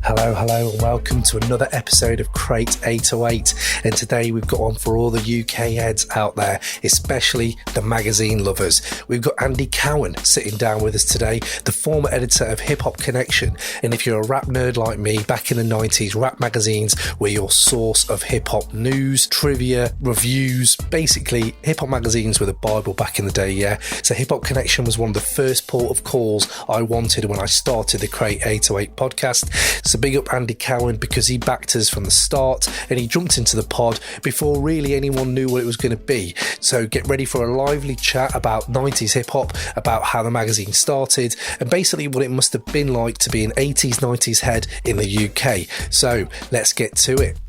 Hello, and welcome to another episode of Crate 808. And today we've got one for all the UK heads out there, especially the magazine lovers. We've got Andy Cowan sitting down with us today, the former editor of Hip Hop Connection. And if you're a rap nerd like me, back in the 90s, rap magazines were your source of hip hop news, trivia, reviews. Basically, hip hop magazines were the Bible back in the day, yeah? So Hip Hop Connection was one of the first port of calls I wanted when I started the Crate 808 podcast. So big up Andy Cowan, because he backed us from the start and he jumped into the pod before really anyone knew what it was going to be. So get ready for a lively chat about 90s hip hop, about how the magazine started, and basically what it must have been like to be an 80s, 90s head in the UK. So let's get to it.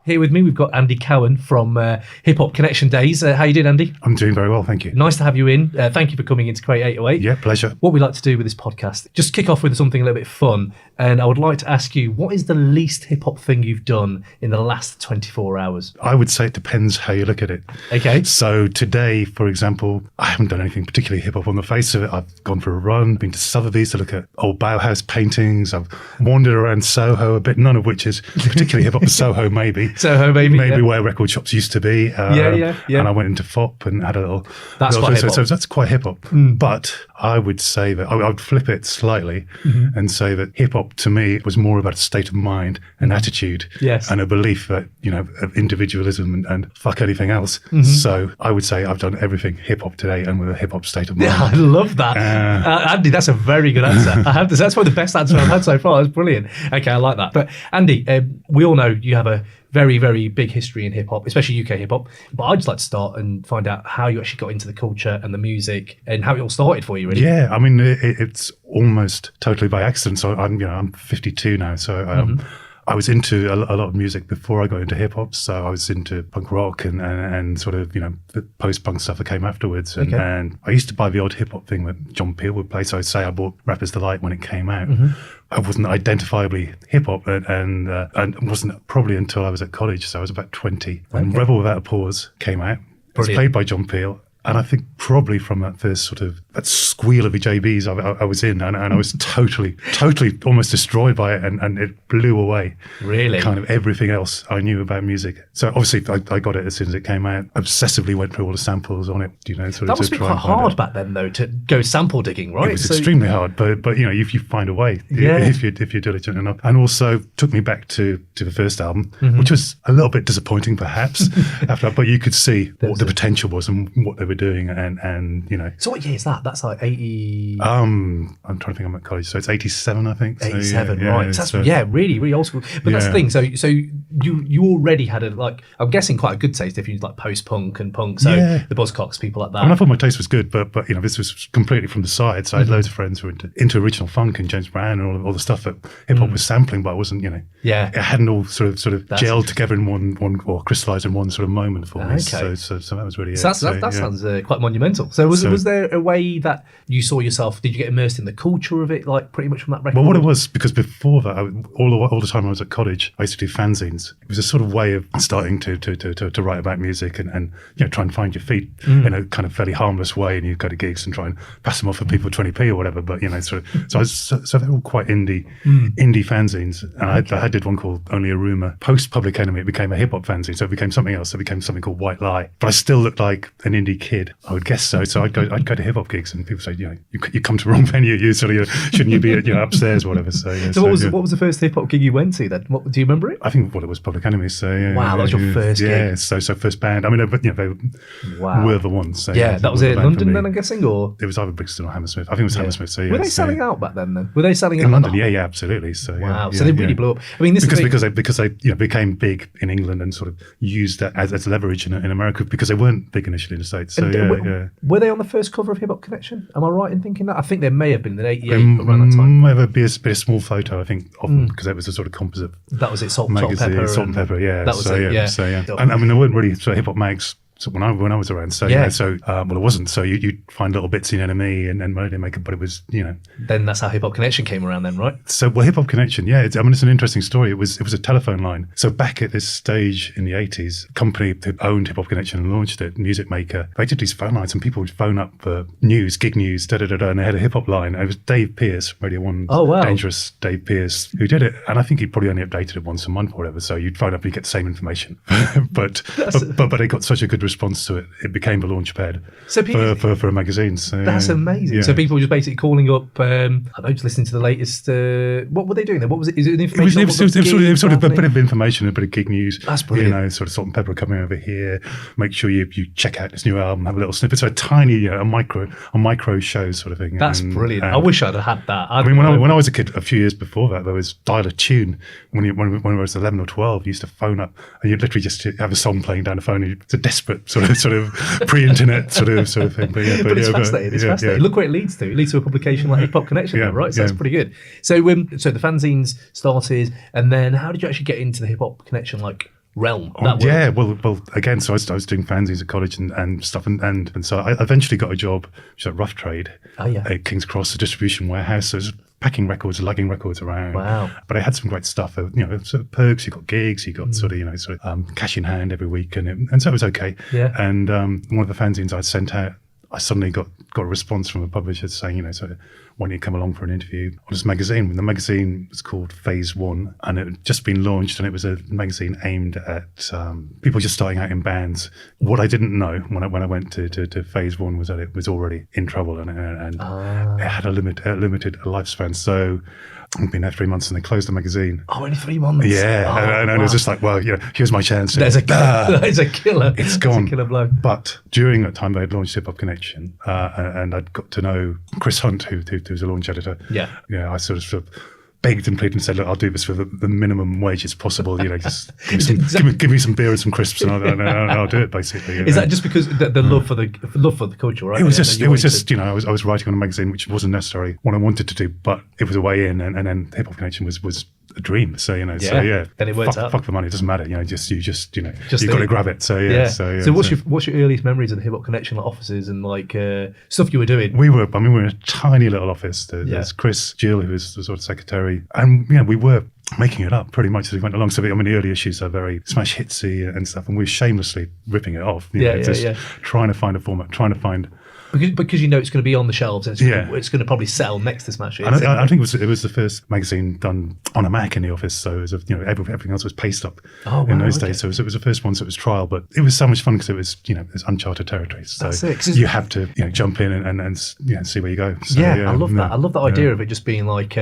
Here with me, we've got Andy Cowan from Hip Hop Connection days. How you doing, Andy? I'm doing very well, thank you. Nice to have you in. Thank you for coming into Crate 808. Yeah, pleasure. What we like to do with this podcast, just kick off with something a little bit fun. And I would like to ask you, what is the least hip hop thing you've done in the last 24 hours? I would say it depends how you look at it. Okay. So today, for example, I haven't done anything particularly hip hop on the face of it. I've gone for a run, been to Sotheby's to look at old Bauhaus paintings. I've wandered around Soho a bit, none of which is particularly hip hop. Soho, maybe. Soho, maybe. Maybe where record shops used to be. Yeah. And I went into FOP and had a little... That's quite hip hop. So that's quite hip hop. But I would say that, I would flip it slightly and say that hip hop to me was more about a state of mind and attitude, yes, and a belief that, of individualism and fuck anything else. So I would say I've done everything hip hop today and with a hip hop state of mind. Yeah, I love that. Andy, that's a very good answer. I have to say, that's probably the best answer I've had so far. That's brilliant. Okay, I like that. But Andy, we all know you have a very, very big history in hip hop, especially UK hip hop. But I'd just like to start and find out how you actually got into the culture and the music and how it all started for you, really. Yeah, I mean, it's almost totally by accident. So I'm 52 now. So I was into a lot of music before I got into hip hop. So I was into punk rock and sort of, the post-punk stuff that came afterwards. And I used to buy the odd hip hop thing that John Peel would play. So I'd say I bought Rapper's Delight when it came out. I wasn't identifiably hip hop, and it wasn't probably until I was at college. So I was about 20 when Rebel Without a Pause came out. It was played by John Peel. And I think probably from that first sort of that squeal of the JBs I was in, and I was totally almost destroyed by it, and it blew away really kind of everything else I knew about music. So obviously I got it as soon as it came out. Obsessively went through all the samples on it, that must be quite hard back then, though, to go sample digging, right? It was extremely hard, but if you find a way, if you're diligent enough. And also took me back to the first album, which was a little bit disappointing perhaps after that, but you could see what the potential was and what they were doing, and So what year is that? That's like 80. I'm trying to think. I'm at college, so it's 87, I think. 87, so, right? So that's really, really old school. But that's the thing. So you already had I'm guessing quite a good taste if you like post punk and punk. So the Buzzcocks, people like that. I mean, I thought my taste was good, but this was completely from the side. So I had loads of friends who were into original funk and James Brown and all the stuff that hip hop was sampling, but I wasn't. It hadn't all sort of gelled together in one or crystallized in one sort of moment for me. Okay. So that was really that sounds quite monumental. So was there a way that you saw yourself? Did you get immersed in the culture of it, like pretty much from that record? Well, what it was, because before that, all the time I was at college, I used to do fanzines. It was a sort of way of starting to write about music and try and find your feet in a kind of fairly harmless way. And you go to gigs and try and pass them off for people 20p or whatever. But so they're all quite indie fanzines. And I did one called Only a Rumor. Post Public Enemy, it became a hip hop fanzine, so it became something else. It became something called White Lie. But I still looked like an indie kid, I would guess so. So I'd go to hip hop gigs, and people say, you come to the wrong venue. Shouldn't you be upstairs or whatever? So what was the first hip hop gig you went to then? Do you remember it? I think it was Public Enemy. So wow, that was your first gig. Yeah, so first band. I mean, they were the ones. So, that was it. London then, I'm guessing, or it was either Brixton or Hammersmith. I think it was Hammersmith. So were they selling out back then? Were they selling out in London? Yeah, absolutely. So wow, so they really blew up. I mean, because they became big in England and sort of used that as leverage in America, because they weren't big initially in the States. So were they on the first cover of Hip Hop Connection? Am I right in thinking that? I think they may have been in '88 around that time. Might have been a small photo, I think, because it was a sort of composite. That was it. Salt and Pepper. Yeah, that was it. Yeah. So and I mean, there weren't really hip hop mags when I was around. So well, it wasn't. So you'd find little bits in Enemy and Melody Maker, but it was Then that's how Hip Hop Connection came around, then, right? So Hip Hop Connection, it's an interesting story. It was a telephone line. So back at this stage in the 80s, a company who owned Hip Hop Connection and launched it, Music Maker, they did these phone lines, and people would phone up for news, gig news, and they had a hip hop line. It was Dave Pierce, Radio 1's Dangerous Dave Pierce, who did it. And I think he probably only updated it once a month or whatever. So you'd phone up and you get the same information. but they got such a good response to it. It became the launch pad for a magazine. So, that's amazing. Yeah. So people were just basically calling up, I don't know, just listening to the latest. What were they doing then? What was it? Is it information? It was sort of a bit of information, a bit of gig news. That's brilliant. Sort of Salt and Pepper coming over here. Make sure you check out this new album. Have a little snippet. So a tiny, a micro show sort of thing. That's brilliant. I wish I'd have had that. When I was a kid, a few years before that, there was Dial a Tune. When I was 11 or 12, you used to phone up and you'd literally just have a song playing down the phone. It's a desperate sort of pre-internet sort of thing. But it's fascinating. It's fascinating. Look where it leads to. It leads to a publication like Hip Hop Connection, right? So that's pretty good. So the fanzines started, and then how did you actually get into the Hip Hop Connection realm? Well, again, so I was doing fanzines at college and stuff, and so I eventually got a job, which was at Rough Trade at King's Cross, a distribution warehouse. So it was packing records, lugging records around. Wow! But I had some great stuff. Sort of perks. You got gigs. You got sort of cash in hand every week, and so it was okay. Yeah. And one of the fanzines I sent out, I suddenly got a response from a publisher saying, why don't you come along for an interview on this magazine? And the magazine was called Phase 1, and it had just been launched, and it was a magazine aimed at people just starting out in bands. What I didn't know when I went to Phase 1 was that it was already in trouble, and it had a limited lifespan. So I've been there 3 months, and they closed the magazine. Oh, only 3 months? Yeah, and it was just like, well, here's my chance. There's a killer. There's a killer. It's gone. It's a killer blow. But during that time, they had launched Hip Hop Connection, and I'd got to know Chris Hunt, who was a launch editor. Yeah. I sort of begged and pleaded and said, look, I'll do this for the minimum wages possible. Just give me some beer and some crisps, and I'll do it. Basically, is that just because the love for the culture, right? It was just I was writing on a magazine, which wasn't necessarily what I wanted to do, but it was a way in, and then Hip Hop Connection was a dream. So then it worked out. Fuck the money, it doesn't matter. You got to grab it. So what's your earliest memories of the Hip Hop Connection offices and stuff you were doing? We were in a tiny little office. There's Chris, Jill, who was the sort of secretary, and we were making it up pretty much as we went along. So the early issues are very smash hitsy and stuff, and we're shamelessly ripping it off. Trying to find a format, trying to find. Because it's going to be on the shelves, and it's going to probably sell next to Smash Hits. And I think it was the first magazine done on a Mac in the office, so it was everything else was paste up in those days. So it was the first one, so it was trial, but it was so much fun because it was it's uncharted territories. So you have to jump in and see where you go. So, I love that. I love that idea of it just being like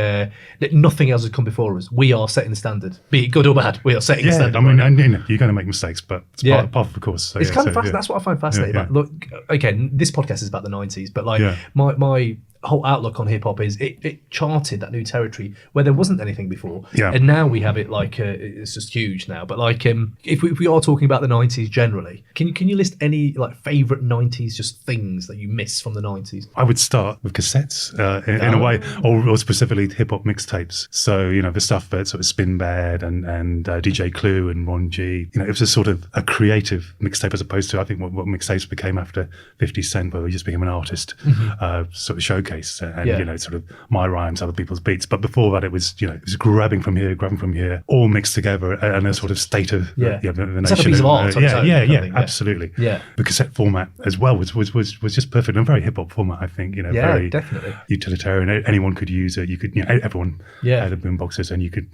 nothing else has come before us. We are setting the standard, be it good or bad. We are setting the standard. I mean, and, you're going to make mistakes, but it's part of the course. So, it's kind of fascinating. That's what I find fascinating. About. Look, again, this podcast is about the 90s, but my whole outlook on hip hop is it charted that new territory where there wasn't anything before, and now we have it it's just huge now. But if we are talking about the 90s generally, can you list any favorite 90s just things that you miss from the 90s? I would start with cassettes in a way, or specifically hip hop mixtapes. So the stuff that sort of Spin Bad and DJ Clue and Ron G. It was a sort of a creative mixtape as opposed to I think what mixtapes became after 50 Cent, where we just became an artist sort of showcase. And sort of my rhymes, other people's beats. But before that, it was it was grabbing from here, all mixed together, and a sort of state of the nation. It's like a piece of art. Absolutely. Yeah, the cassette format as well was just perfect, and a very hip hop format. I think very definitely utilitarian. Anyone could use it. You could everyone had the boom boxes, and you could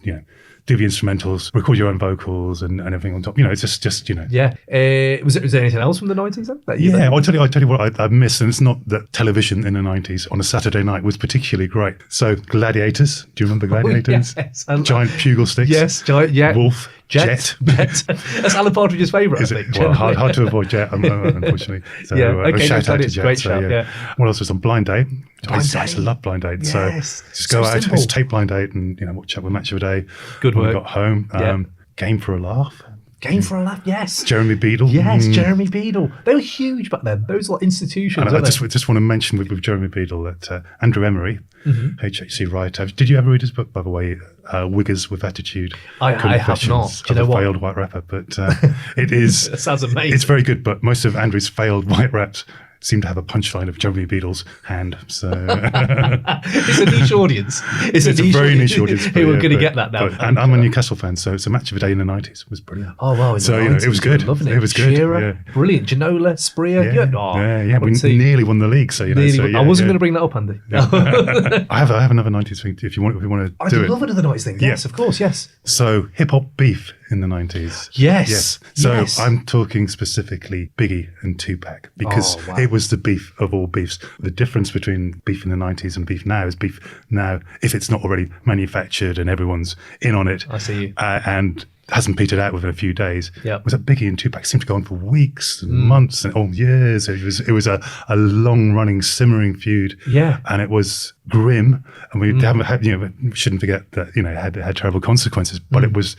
do the instrumentals, record your own vocals, and everything on top. It's just Was there anything else from the 90s then? I'll tell you what I miss, and it's not that television in the 90s on a Saturday night was particularly great. So Gladiators, do you remember Gladiators? Yes. Giant bugle sticks. Yes, giant. Wolf. Jet. That's Alan Partridge's favourite, I think. Well, hard to avoid Jet, unfortunately. So, shout out to Jet. Great shout. What else was on Blind Date? I used to love Blind Date. Yes. So just go out, just tape Blind Date, and watch out with Match of the Day. Good when work. we got home. Game for a Laugh. Game for a Laugh, yes. Jeremy Beadle. Yes, Jeremy Beadle. They were huge back then. Those were like institutions. And I just want to mention with Jeremy Beadle that Andrew Emery, HHC writer. Did you ever read his book, by the way, Wiggers with Attitude? I have not. Do you know what? Failed white rapper, but it is. That sounds amazing. It's very good, but most of Andrew's failed white raps seem to have a punchline of Jeremy Beadle's hand. So it's a niche audience. It's a very niche audience. Who are going to get that now? And I'm a Newcastle fan, so it's a match of a day in the 90s was brilliant. Oh wow! So it was good. It was good. Shearer, brilliant. Ginola, Spreer. Yeah. We nearly won the league. So I wasn't going to bring that up, Andy. I have another 90s thing if you want to do it. I'd love another 90s thing. Yes, of course. Yes. So hip hop beef in the 90s. Yes. So I'm talking specifically Biggie and Tupac because it was the beef of all beefs. The difference between beef in the 90s and beef now is beef now, if it's not already manufactured and everyone's in on it. I see you. And hasn't petered out within a few days. Yep. Was that Biggie and Tupac seemed to go on for weeks and months and years. It was a long running simmering feud. Yeah. And it was grim. And we haven't had, we shouldn't forget that, it had terrible consequences, but it was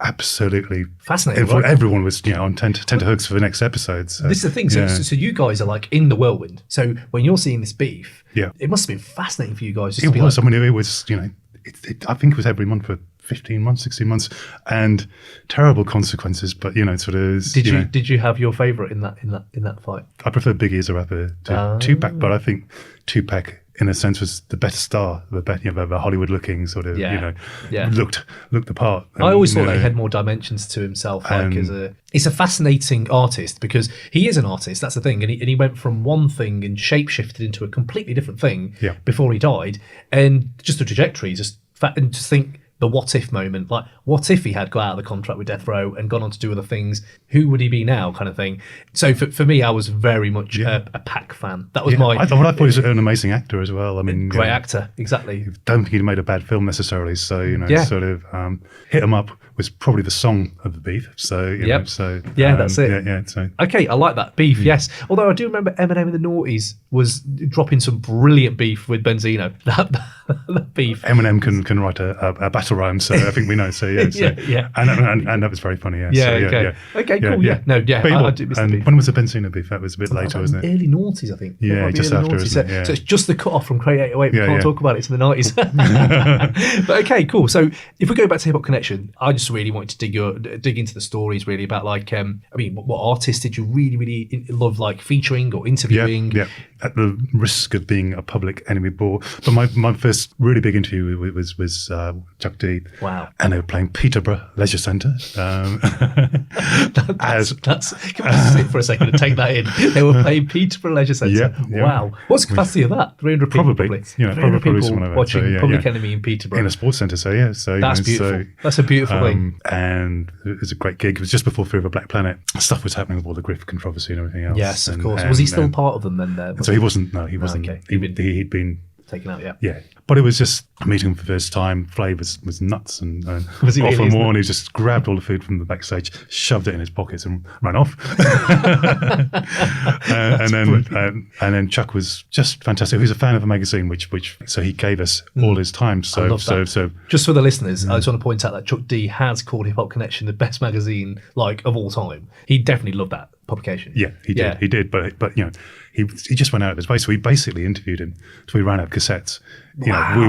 absolutely fascinating. Right? Everyone was, on tenterhooks for the next episode. So, this is the thing. So you guys are like in the whirlwind. So when you're seeing this beef, it must have been fascinating for you guys. It was. I mean, it was. I think it was every month for 15 months, 16 months, and terrible consequences. But sort of. Did you have your favourite in that fight? I prefer Biggie as a rapper to Tupac, but I think Tupac, in a sense, was the better star, the Hollywood-looking sort of, looked the part. And, I always thought that he had more dimensions to himself. He's a fascinating artist because he is an artist. That's the thing, and he went from one thing and shapeshifted into a completely different thing before he died, and just the trajectory, just think. The what if moment, like what if he had got out of the contract with Death Row and gone on to do other things? Who would he be now, kind of thing. So for me, I was very much a Pac fan. That was my. I thought he was an amazing actor as well. I mean, great actor, exactly. Don't think he'd made a bad film necessarily. So sort of Hit 'Em Up was probably the song of the beef. So that's it. Yeah. So okay, I like that beef. Yes, although I do remember Eminem in the noughties was dropping some brilliant beef with Benzino. That beef. Eminem can write a battle rhyme, so I think we know. So yeah. And that was very funny. Okay, cool. Yeah. No, yeah. I do miss the beef. When was the Benzino beef? That was a bit later, wasn't it? Early noughties, I think. Yeah, just after. So it's just the cut off from Crate 808. We can't talk about it in the 90s. But okay, cool. So if we go back to Hip Hop Connection, I just really wanted to dig into the stories really about what artists did you really, really love featuring or interviewing? Yeah. At the risk of being a public enemy bore, but my first really big interview was Chuck D. Wow. And they were playing Peterborough Leisure Centre. Can we just sit for a second and take that in? They were playing Peterborough Leisure Centre. Yeah. Wow. What's the capacity of that? 300 people probably. 300 people watching Public Enemy in Peterborough. In a sports centre, so yeah. So that's beautiful. That's a beautiful thing. And it was a great gig. It was just before Fear of a Black Planet. Stuff was happening with all the Griff controversy and everything else. Yes, of course. Was he still part of them then there? So he wasn't. No, he wasn't. Okay. He'd been taken out, yeah. But it was just meeting him for the first time. Flav was nuts and was he off really, and more, and he just grabbed all the food from the backstage, shoved it in his pockets, and ran off. and then Chuck was just fantastic. He was a fan of the magazine, which so he gave us all his time. So just for the listeners, I just want to point out that Chuck D has called Hip Hop Connection the best magazine of all time. He definitely loved that publication. Yeah, he did. He did, but he just went out of his way. So we basically interviewed him until we ran out of cassettes. Wow.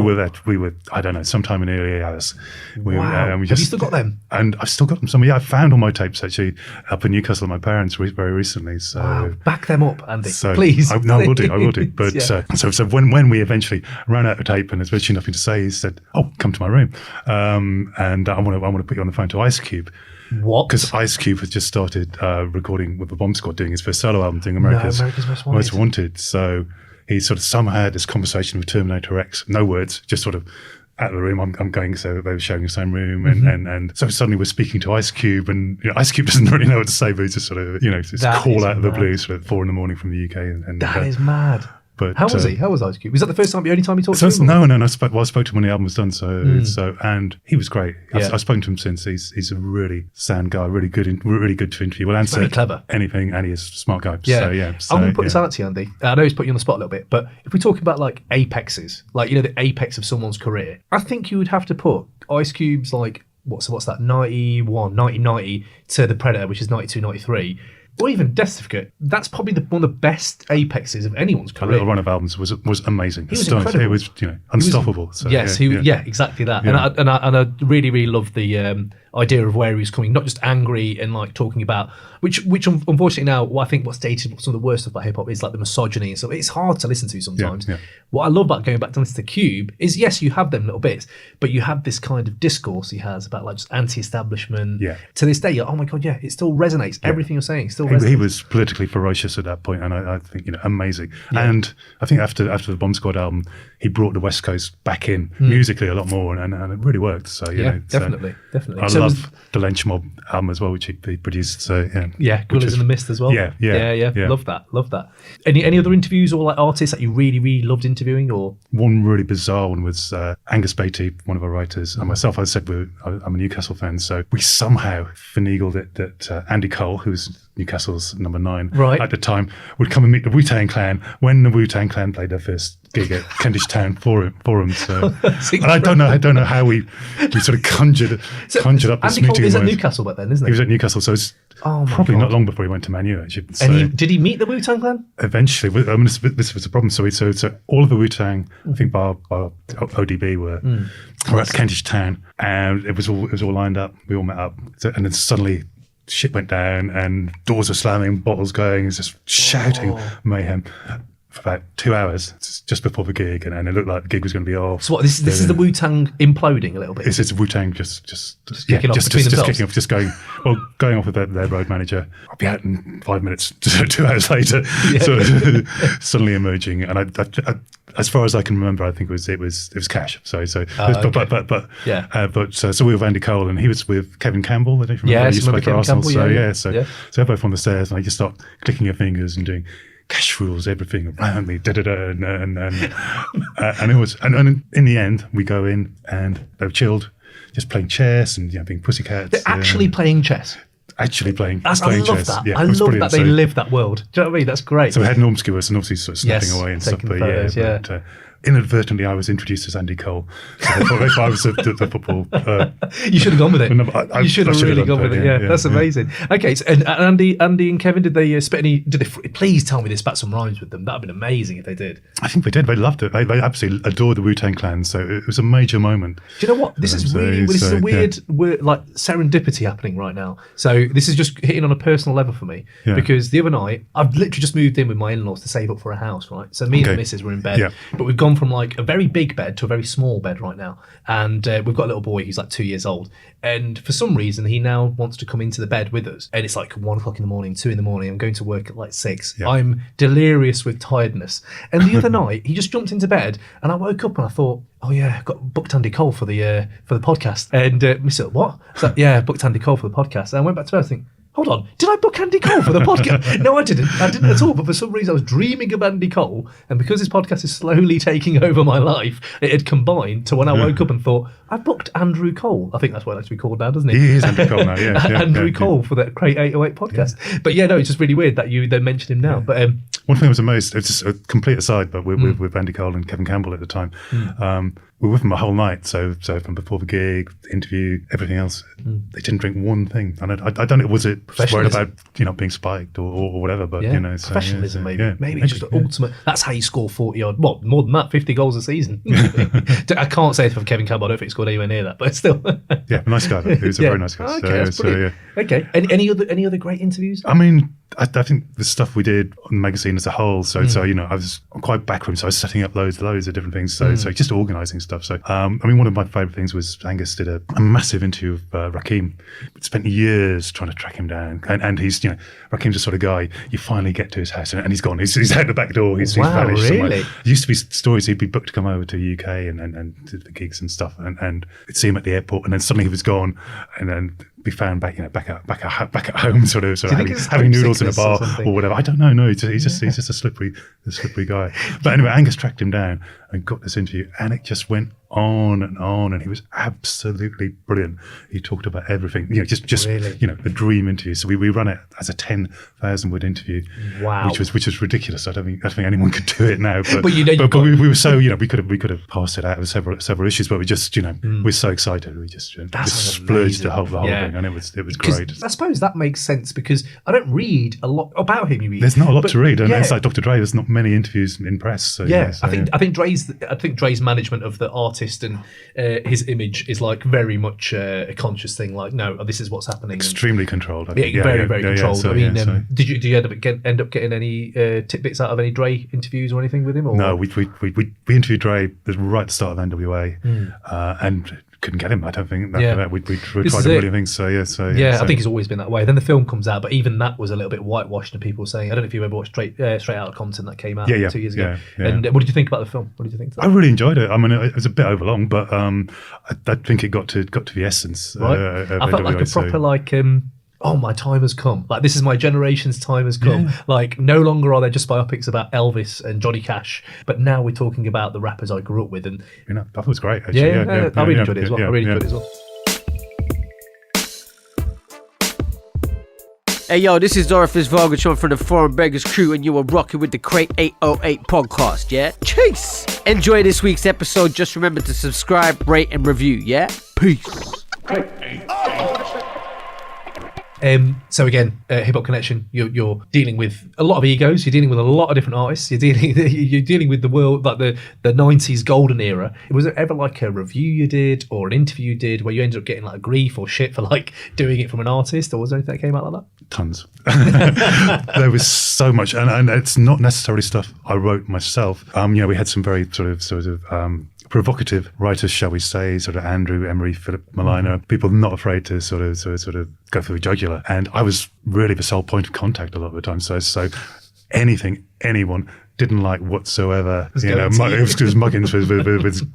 We were I don't know, sometime in the early hours. Have you still got them? And I've still got them. I found all my tapes actually up in Newcastle at my parents very recently. So back them up, Andy, please. I will do. But so when we eventually ran out of tape and there's virtually nothing to say, he said, "Oh, come to my room, and I want to put you on the phone to Ice Cube." What? Because Ice Cube has just started recording with the Bomb Squad, doing his first solo album, doing America's Most Wanted. So he sort of somehow had this conversation with Terminator X, no words, just sort of out of the room. I'm going, so they were sharing the same room, and so suddenly we're speaking to Ice Cube, and Ice Cube doesn't really know what to say, but he's just sort of just call out of the blue, sort of 4 a.m. from the UK, and that is mad. But how was he? How was Ice Cube? Was that the only time you talked to him? No. I spoke to him when the album was done. So and he was great. I've spoken to him since. He's a really sound guy, really good to interview. Well, answer very clever. Anything, and he's a smart guy. Yeah. So, I'm going to put this out to you, Andy. I know he's put you on the spot a little bit, but if we're talking about apexes, the apex of someone's career, I think you would have to put Ice Cube's what's that, 1990 to The Predator, which is 92, 93, or even Death Certificate, that's probably one of the best apexes of anyone's career. A little run of albums was amazing. He was incredible. It was unstoppable. Exactly that. Yeah. And I really, really love the idea of where he was coming, not just angry and like talking about, which unfortunately now, I think what's dated some of the worst stuff about hip hop is like the misogyny and stuff. It's hard to listen to sometimes. Yeah. What I love about going back to listen to Cube is, yes, you have them little bits, but you have this kind of discourse he has about like just anti-establishment. Yeah. To this day, you're, oh my God, yeah, it still resonates. Yeah. Everything you're saying still resonates. He was politically ferocious at that point, and I think, amazing. Yeah. And I think after the Bomb Squad album, he brought the West Coast back in musically a lot more, and it really worked. So definitely. I love the Lynch Mob album as well, which he produced. So Gorillas in the Mist as well. Yeah. Love that. Any other interviews or like artists that you really, really loved interviewing? Or one really bizarre one was Angus Beattie, one of our writers, and myself. I said I'm a Newcastle fan, so we somehow finagled it that Andy Cole, who's Newcastle's number 9 at the time, would come and meet the WuTang Clan when the WuTang Clan played their first gig at Kentish Town Forum. So, and I don't know how we sort of conjured up this Andy meeting. Cole is at Newcastle back then, isn't he? He was at Newcastle, so it's probably not long before he went to Man U, actually. So, and did he meet the WuTang Clan? Eventually, this was the problem. So all of the WuTang, I think bar ODB were at Kentish Town, and it was all lined up. We all met up, and then suddenly shit went down, and doors were slamming, bottles going, just shouting mayhem for about 2 hours just before the gig, and it looked like the gig was going to be off. So what, this is the Wu-Tang imploding a little bit? It's Wu-Tang just kicking off between themselves? Kicking off, just going off with their road manager. I'll be out in 5 minutes, 2 hours later, suddenly emerging. And I, as far as I can remember, I think it was Cash. So we were with Andy Cole, and he was with Kevin Campbell. I don't know if you remember Kevin Campbell. So they're both on the stairs, and I just start clicking your fingers and doing cash rules everything around me, and it was, and in the end we go in and they were chilled, just playing chess and being pussycats. They're actually playing chess. Actually playing I playing love chess. that. Yeah, I love brilliant. that they live that world. Do you know what I mean? That's great. So we had Norm skewers and obviously sort of snapping away and stuff. Taking photos, but inadvertently I was introduced as Andy Cole. So if I was the football, you should have gone with it. You should have really gone with it. Yeah, that's amazing. Okay, so, and Andy and Kevin, did they spit any? Did they? Please tell me they spat some rhymes with them. That'd been amazing if they did. I think they did. They loved it. They absolutely adored the WuTang Clan. So it was a major moment. Do you know what? This is really this is a weird like serendipity happening right now. So this is just hitting on a personal level for me because the other night I've literally just moved in with my in-laws to save up for a house. Right, so me and the missus were in bed, but we've gone from like a very big bed to a very small bed right now, and we've got a little boy who's like 2 years old, and for some reason he now wants to come into the bed with us, and it's like 1 o'clock in the morning, 2 in the morning. I'm going to work at like 6. I'm delirious with tiredness, and the other night he just jumped into bed, and I woke up and I thought, oh yeah, I've got booked Andy Cole for the podcast, and we said, what? So, yeah, booked Andy Cole for the podcast, and I went back to bed thinking, hold on, did I book Andy Cole for the podcast? No, I didn't at all. But for some reason, I was dreaming of Andy Cole. And because this podcast is slowly taking over my life, it had combined to when I woke up and thought, I booked Andrew Cole. I think that's what it likes to be called now, doesn't he? He is Andy Cole now, Andrew Cole for the Crate 808 podcast. Yeah. But yeah, no, it's just really weird that you then mentioned him now. But one thing I was amazed, it's just a complete aside, but with Andy Cole and Kevin Campbell at the time, we were with them a whole night. So from before the gig, the interview, everything else, they didn't drink one thing. And I don't know, was it worried about being spiked or whatever? But professionalism, maybe just the ultimate. That's how you score 40 odd. What more than that? 50 goals a season. I can't say it for Kevin Campbell. I don't think he scored anywhere near that, but still. Nice guy. He was a very nice guy. Okay, that's brilliant. Okay, any other great interviews? I mean, I think the stuff we did on the magazine as a whole. So I was quite backroom, so I was setting up loads of different things. So just organising stuff. So I mean, one of my favourite things was Angus did a massive interview of Rakim. Spent years trying to track him down, and he's Rakim's the sort of guy you finally get to his house and he's gone. He's out the back door. He's vanished somewhere. There used to be stories he'd be booked to come over to the UK and do the gigs and stuff, and you'd see him at the airport, and then suddenly he was gone, and then be found back at home, sort of having noodles in a bar or whatever. I don't know. No, he's just a slippery guy. But anyway, Angus tracked him down and got this interview, and it just went on, and he was absolutely brilliant. He talked about everything, just really? A dream interview. So we run it as a 10,000 word interview. Wow. which was ridiculous. I don't think anyone could do it now. But but we were so we could have passed it out with several issues, but we just we're so excited. We just splurged the whole thing, and it was great. I suppose that makes sense because I don't read a lot about him. There's not a lot to read, and it's like Dr. Dre. There's not many interviews in press. So, I think Dre's management of the artist and his image is like very much a conscious thing. Like, no, this is what's happening. Extremely controlled. I think. Very controlled. Did you end up getting any tidbits out of any Dre interviews or anything with him? Or? No, we interviewed Dre right at the start of NWA, and couldn't get him. I don't think. We tried a million things. I think he's always been that way. Then the film comes out, but even that was a little bit whitewashed, and people saying, I don't know if you ever watched Straight Outta Compton that came out 2 years ago. And what did you think about the film? What did you think? I really enjoyed it. I mean, it was a bit overlong, but I think it got to the essence. Right. I felt like a proper oh, my time has come. Like, this is my generation's time has come. Yeah. Like, no longer are there just biopics about Elvis and Johnny Cash, but now we're talking about the rappers I grew up with. And that was great, actually. I really enjoyed it as well. I really enjoyed it as well. Hey yo, this is Orifice Vargatron from the Foreign Beggars crew, and you are rocking with the Crate 808 podcast, yeah? Chase! Enjoy this week's episode. Just remember to subscribe, rate, and review, yeah? Peace. So again, Hip Hop Connection, you're dealing with a lot of egos. You're dealing with a lot of different artists. You're dealing with the world, like the 90s golden era. Was there ever like a review you did or an interview you did where you ended up getting like grief or shit for like doing it from an artist, or was there anything that came out like that? Tons. There was so much, and it's not necessarily stuff I wrote myself. We had some very sort of provocative writers, shall we say, sort of Andrew, Emery, Philip Molina, people not afraid to sort of go for the jugular. And I was really the sole point of contact a lot of the time. So anything, anyone didn't like whatsoever. Muggins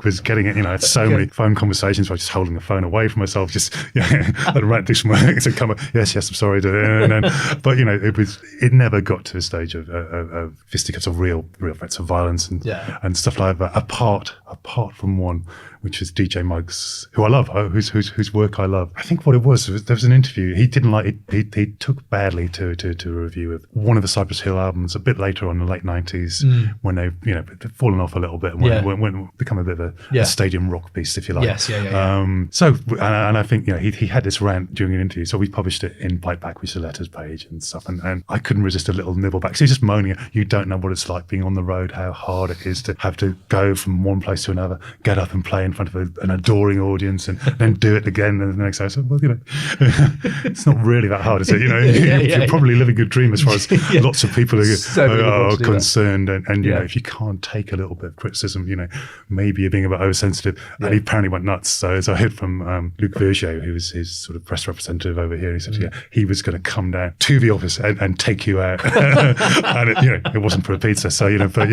was getting it. I had so many phone conversations where I was just holding the phone away from myself, just I'd write this work to come up. Yes, I'm sorry. But it never got to a stage of fisticuffs or real threats of violence and stuff like that. Apart from one, which is DJ Muggs, who I love, whose work I love. I think what it was there was an interview. He didn't like it. He took badly to a review of one of the Cypress Hill albums a bit later on in the late 90s when they've fallen off a little bit and when become a bit of a stadium rock beast, if you like. Yes, So I think he had this rant during an interview, so we published it in Bite Back, which is a letters page and stuff, and I couldn't resist a little nibble back. So he's just moaning, you don't know what it's like being on the road, how hard it is to have to go from one place to another, get up and play in front of an adoring audience and then do it again and the next day. I said, well, it's not really that hard, is it? You're probably living a good dream as far as lots of people are concerned. And if you can't take a little bit of criticism, maybe you're being a bit oversensitive. And he apparently went nuts. So as I heard from Luc Vergier, who was his sort of press representative over here, he said, he was going to come down to the office and take you out. And it wasn't for a pizza. So but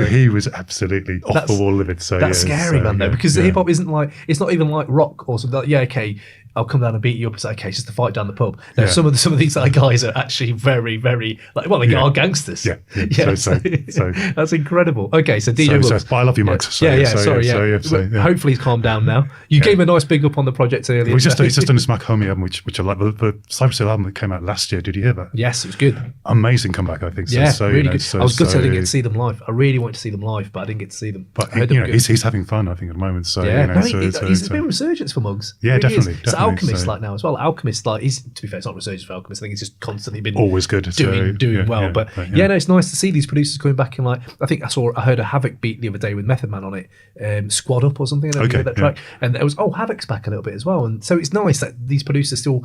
he was absolutely off the wall livid. So that's scary, man. Though, because hip hop isn't like, it's not even like rock or something. Like, okay, I'll come down and beat you up. It's like, okay, it's just a fight down the pub. No, some of these guys are actually very, very they are gangsters. So that's incredible. Okay, so DJ Muggs. But I love you, Muggs. Hopefully he's calmed down now. You gave him a nice big up on the project earlier. He's just done this Mac Homie album, which I like. The Cypress Hill album that came out last year. Did you hear that? Yes, it was good. Amazing comeback, I think. Really good. I was gutted I didn't get to see them live. I really wanted to see them live, but I didn't get to see them. But he's having fun, I think, at the moment. So he's a bit of a resurgence for Muggs. Yeah, definitely. It's Alchemist like now as well. Alchemist, like, he's, to be fair, it's not resurgence for Alchemist. I think he's just constantly been always good, doing well. But it's nice to see these producers coming back and like, I heard a Havoc beat the other day with Method Man on it, Squad Up or something. I heard that track, and it was Havoc's back a little bit as well. And so it's nice that these producers still,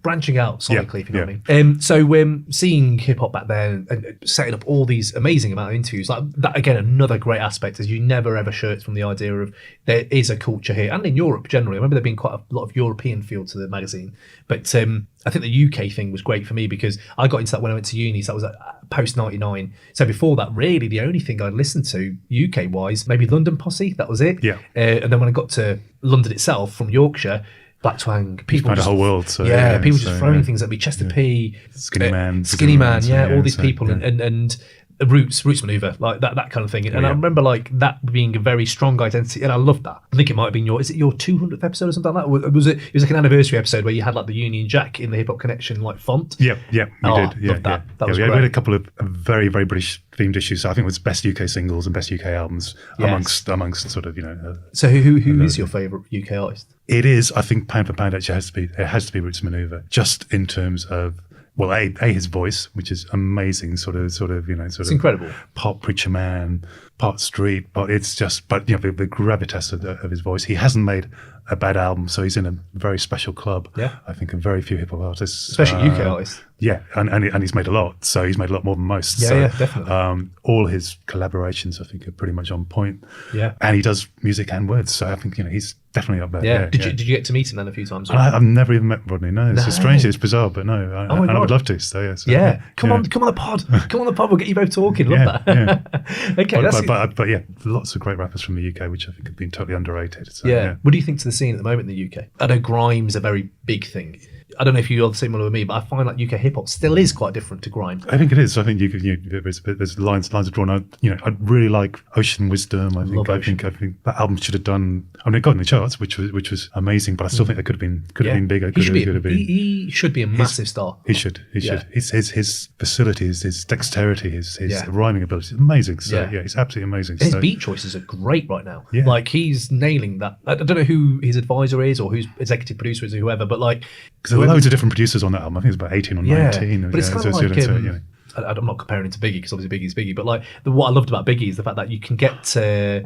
branching out sonically, if you know what I mean. So seeing hip hop back there and setting up all these amazing amount of interviews, like that again, another great aspect is you never ever shirk from the idea of there is a culture here, and in Europe generally. I remember there being quite a lot of European feel to the magazine, but I think the UK thing was great for me because I got into that when I went to uni. So that was post 99. So before that, really the only thing I'd listened to UK wise, maybe London Posse, that was it. And then when I got to London itself from Yorkshire, Black Twang, people found a whole world. So, people just throwing things at me. Chester P, Skinny Man, all these people, and Roots maneuver, like that kind of thing. And I remember like that being a very strong identity, and I loved that. I think it might have been your 200th episode or something like that? Was it was like an anniversary episode where you had like the Union Jack in the Hip Hop Connection like font? Yeah, we did. Yeah, loved that. That was we great. had a couple of very, very British themed issues. So I think it was best UK singles and best UK albums amongst sort of So who is your favourite UK artist? It is, I think, pound for pound actually has to be Roots Maneuver, just in terms of, well, a his voice, which is amazing, sort of It's incredible. Pop Preacher Man, part street, but it's just, but the gravitas of his voice. He hasn't made a bad album, so he's in a very special club. Yeah, I think of very few hip hop artists, especially UK artists. Yeah, and he's made a lot, so he's made a lot more than most. Yeah, so, definitely. All his collaborations, I think, are pretty much on point. Yeah, and he does music and words, so I think he's definitely up there. Yeah. Did you get to meet him then a few times? I've never even met Rodney. No, it's strange. It's bizarre, but no, I would love to. So yeah. Come on the pod. Come on the pod. We'll get you both talking. Love that. Okay, but yeah, lots of great rappers from the UK, which I think have been totally underrated. So, What do you think to the scene at the moment in the UK? I know grime's a very big thing. I don't know if you're the same one with me, but I find like UK hip hop still is quite different to grime. I think it is. I think there's lines are drawn out. I really like Ocean Wisdom. I think that album should have done. I mean, it got in the charts, which was amazing. But I still think it could have been bigger. He should be a massive star. He should. His facilities, his dexterity, his rhyming ability is amazing. So he's absolutely amazing. And his beat choices are great right now. Yeah. Like he's nailing that. I don't know who his advisor is or whose executive producer is or whoever, but like. Because there are loads of different producers on that album. I think it's about 18 or 19. But it's kind of like... I'm not comparing him to Biggie because obviously Biggie's Biggie, but like what I loved about Biggie is the fact that you can get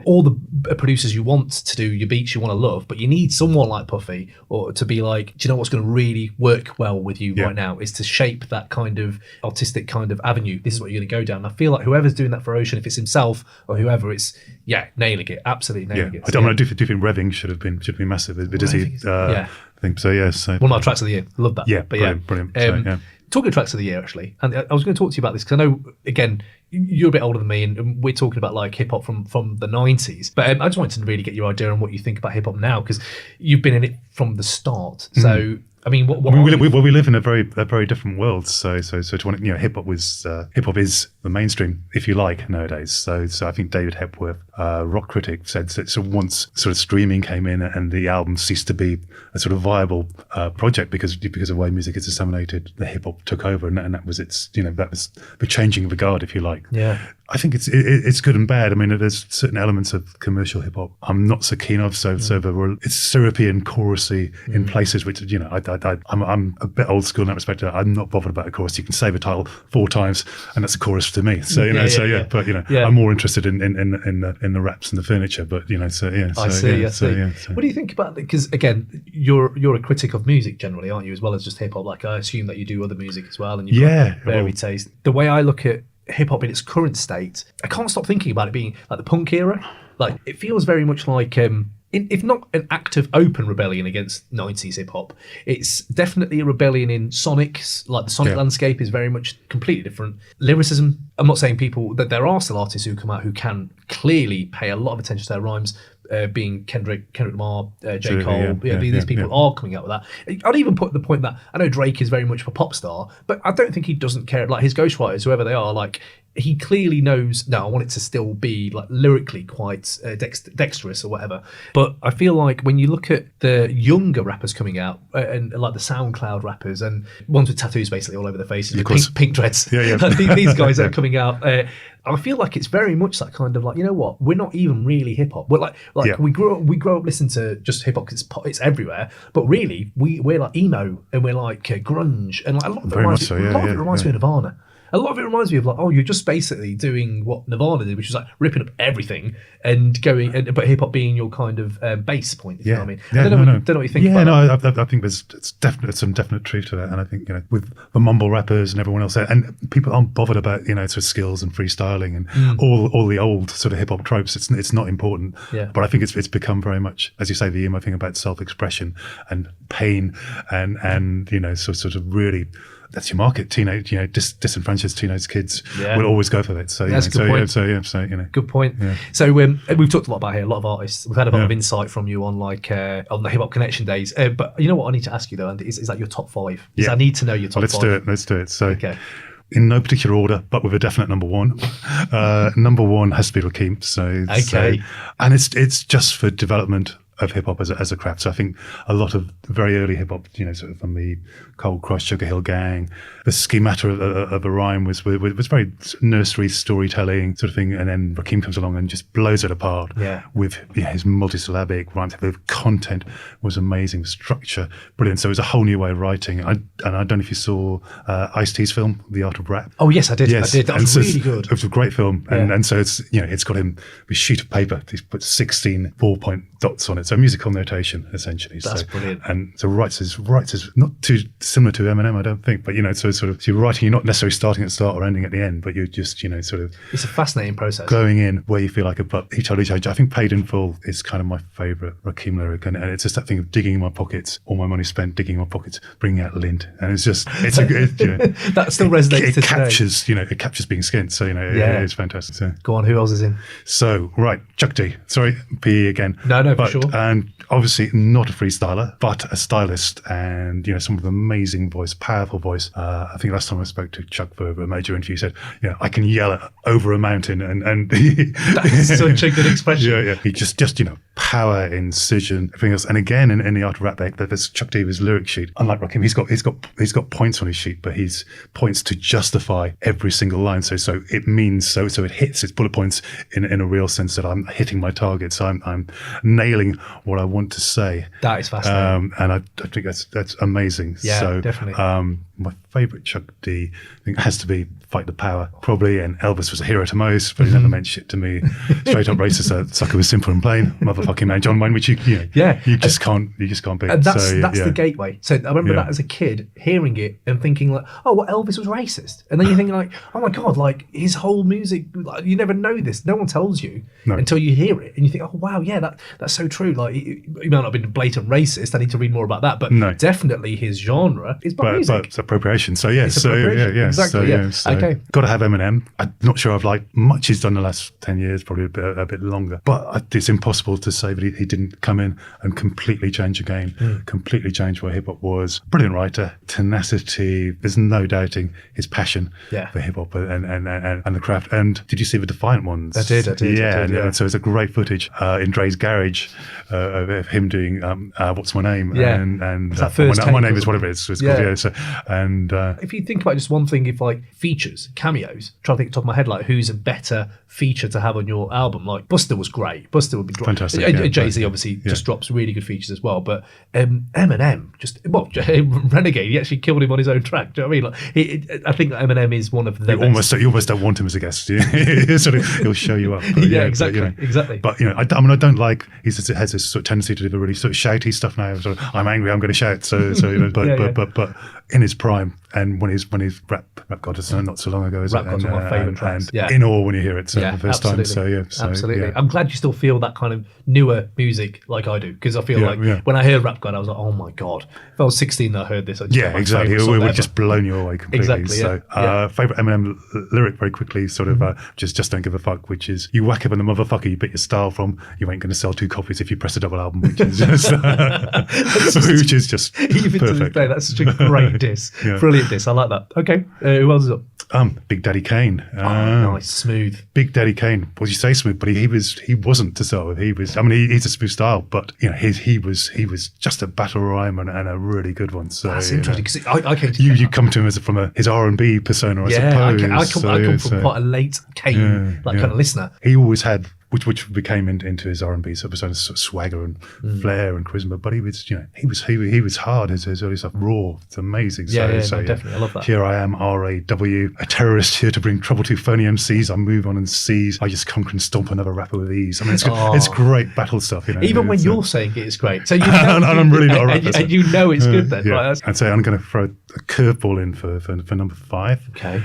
all the producers you want to do your beats you want to love, but you need someone like Puffy or to be like, do you know what's going to really work well with you right now is to shape that kind of artistic kind of avenue. This is what you're going to go down. And I feel like whoever's doing that for Ocean, if it's himself or whoever, it's nailing it, absolutely nailing it. I do think Revving should have been massive. But does he? I think so. Yeah. So one of my tracks of the year, love that. Yeah, but brilliant. Talking tracks of the year, actually, and I was going to talk to you about this because I know, again, you're a bit older than me, and we're talking about like hip hop from the 90s. But I just wanted to really get your idea on what you think about hip hop now because you've been in it from the start. So. I mean, we live in a very different world. So hip hop is the mainstream, if you like, nowadays. So I think David Hepworth, rock critic, said that once sort of streaming came in and the album ceased to be a sort of viable project because of the way music is disseminated, the hip hop took over, and that was that was the changing of the guard, if you like. Yeah. I think it's good and bad. I mean, there's certain elements of commercial hip hop I'm not so keen of. It's syrupy and chorusy in places which I'm a bit old school in that respect. I'm not bothered about a chorus. You can say the title 4 times, and that's a chorus to me. So But I'm more interested in the raps and the furniture. But I see. What do you think about? Because again, you're a critic of music generally, aren't you? As well as just hip hop. Like I assume that you do other music as well, and you've got varied taste. The way I look at hip hop in its current state, I can't stop thinking about it being like the punk era. Like it feels very much like if not an active open rebellion against 90s hip hop, it's definitely a rebellion in sonics. Like the sonic landscape is very much completely different. Lyricism, I'm not saying that there are still artists who come out who can clearly pay a lot of attention to their rhymes, being Kendrick Lamar, J. Cole. These people are coming out with that. I'd even put the point that I know Drake is very much of a pop star, but I don't think he doesn't care. Like his ghostwriters, whoever they are, like he clearly knows, no, I want it to still be like lyrically quite dexterous or whatever. But I feel like when you look at the younger rappers coming out and like the SoundCloud rappers and ones with tattoos basically all over their faces, with pink dreads, these guys that are coming out, I feel like it's very much that kind of like, you know what, we're not even really hip hop. We're like we grow up listening to just hip hop because it's everywhere. But really, we're like emo and we're like grunge, and like a lot of it reminds me of Nirvana. A lot of it reminds me of like, oh, you're just basically doing what Nirvana did, which is like ripping up everything and going, but hip hop being your kind of base point. If you know what I mean? I don't know what you think. I think there's some definite truth to that, and I think with the mumble rappers and everyone else there, and people aren't bothered about sort of skills and freestyling and all the old sort of hip hop tropes. It's not important. Yeah. But I think it's become very much, as you say, the emo thing about self-expression and pain and sort of really. That's your market. Teenage, disenfranchised teenage kids will always go for it. So that's a good point. Good point. Yeah. So we've talked a lot about here. A lot of artists. We've had a lot of insight from you on like on the Hip Hop Connection days. But you know what I need to ask you though, Andy, is that your top 5? I need to know your top 5. Let's do it. So okay. in no particular order, but with a definite number one. Number one has to be Rakim. And it's just for development of hip hop as a craft. So I think a lot of very early hip hop, sort of from the Cold Crush, Sugar Hill Gang, the schemata of a rhyme was very nursery storytelling sort of thing. And then Rakim comes along and just blows it apart with his multisyllabic rhymes. The content was amazing, structure brilliant. So it was a whole new way of writing. And I don't know if you saw Ice-T's film, The Art of Rap. Oh yes, I did. Yes. That was really good. It was a great film, and so it's got him with a sheet of paper. He's put 16 4-point dots on it. So musical notation, essentially. That's brilliant. And so writes is not too similar to Eminem, I don't think. But so you're writing. You're not necessarily starting at the start or ending at the end, but you're just sort of. It's a fascinating process. Going in where you feel like a but each other. I think "Paid in Full" is kind of my favourite Rakim lyric, and it's just that thing of digging in my pockets, all my money spent digging in my pockets, bringing out lint, and it's a good. That still resonates. It captures being skint. So it's fantastic. So. Go on, who else is in? So right, Chuck D. Sorry, PE again. No, but, for sure. And obviously not a freestyler, but a stylist, and someone with amazing voice, powerful voice. I think last time I spoke to Chuck for a major interview, he said, I can yell over a mountain, and that's such a good expression. Yeah. He just power, incision, everything else. And again, in the Art of Rap, there's Chuck Davis' lyric sheet. Unlike Rakim, he's got points on his sheet, but he's points to justify every single line. So it means so it hits its bullet points in a real sense that I'm hitting my target. So I'm nailing what I want to say. That is fascinating. And I think that's amazing. Yeah, so, definitely. My favourite Chuck D thing has to be Fight the Power, probably. And Elvis was a hero to most, but he never meant shit to me. Straight up racist, sucker was simple and plain, motherfucking man, John Wayne, which you just can't beat. And that's the gateway. So I remember that as a kid, hearing it and thinking like, oh, well, Elvis was racist, and then you think like, oh my god, like his whole music, like, you never know this. No one tells you until you hear it, and you think, oh wow, yeah, that's so true. Like he might not have been blatant racist. I need to read more about that, but definitely his genre is music. But it's appropriation. So yeah, exactly. Okay. Got to have Eminem. I'm not sure I've liked much he's done the last 10 years, probably a bit longer. But it's impossible to say that he didn't come in and completely change the game, completely change where hip hop was. Brilliant writer, tenacity. There's no doubting his passion for hip hop and the craft. And did you see the Defiant ones? I did. Yeah. So it's a great footage in Dre's garage of him doing What's My Name? Yeah. And my name is whatever it's called. Yeah. So, and if you think about just one thing, if like features, cameos, trying to think off the top of my head, like who's a better feature to have on your album? Like Busta was great. Busta would be great. Fantastic. Jay-Z obviously just drops really good features as well. But Eminem, Renegade, he actually killed him on his own track. Do you know what I mean? Like, I think Eminem is one of the best. You almost don't want him as a guest. He'll show you up. But, exactly. But I don't like. He has this sort of tendency to do the really sort of shouty stuff now. Sort of, I'm angry, I'm going to shout. But in his prime, and when he's rap god, not so long ago, is rap it? God's one of my favourite tracks. And in awe when you hear it for the first time. So absolutely. I'm glad you still feel that kind of newer music like I do, because I feel like when I heard Rap God, I was like, oh my god. If I was 16 and I heard this, I'd just exactly. It would have just blown you away completely. Exactly. So favourite Eminem lyric very quickly, sort of just don't give a fuck, which is, you whack up on the motherfucker you bit your style from, you ain't going to sell 2 copies if you press a double album, which is just which is just even perfect. To this day, that's such a great diss. Brilliant diss. I like that. Okay, who else is up? Big Daddy Kane. Nice, smooth. Big Daddy Kane. Well, you say smooth, but he wasn't to start with. He's a smooth style, but he was just a battle rhyme and a really good one. So that's interesting, because I came to you come to him from his R&B persona, I suppose. I come from quite a late Kane kind of listener. He always had, which became into his R&B sort of swagger and flair and charisma, but he was hard. His early stuff, raw. It's amazing. Definitely, I love that. Here I am, RAW, a terrorist here to bring trouble to phony MCs. I move on and seize. I just conquer and stomp another rapper with ease. I mean, it's great battle stuff. Even when you're saying it is great, so you know, and I'm really not a rapper, and you know it's good then. Right? I'd say I'm going to throw a curveball in for number 5. Okay.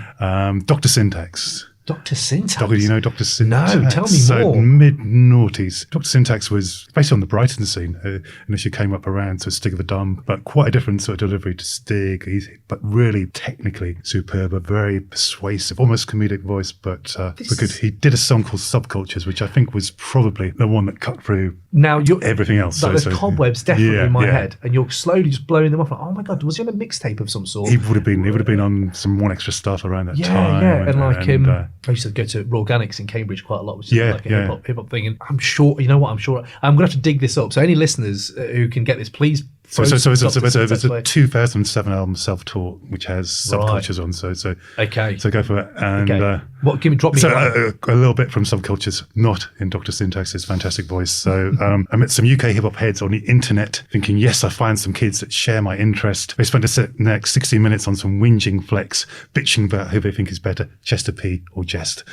Dr. Syntax. Dr. Syntax? Do you know Dr. Syntax? No, tell me more. Mid-noughties. Dr. Syntax was based on the Brighton scene. Initially came up around to Stig of a Dumb, but quite a different sort of delivery to Stig, but really technically superb, a very persuasive, almost comedic voice, but good. He did a song called Subcultures, which I think was probably the one that cut through now you're everything else. Like, there's cobwebs definitely in my head, and you're slowly just blowing them off. Like, oh my god, was he on a mixtape of some sort? He would have been on some One Extra stuff around that time. Yeah, and I used to go to Raw Organics in Cambridge quite a lot, which is like a hip hop thing. And I'm sure, you know what? I'm gonna have to dig this up. So any listeners who can get this, please. So it's a 2007 album, Self-Taught, which has Subcultures on. So go for it. And drop me a little bit from Subcultures, not in Dr. Syntax's fantastic voice. So I met some UK hip hop heads on the internet, thinking, yes, I find some kids that share my interest. They spent the next 60 minutes on some whinging flex, bitching about who they think is better, Chester P or Jest.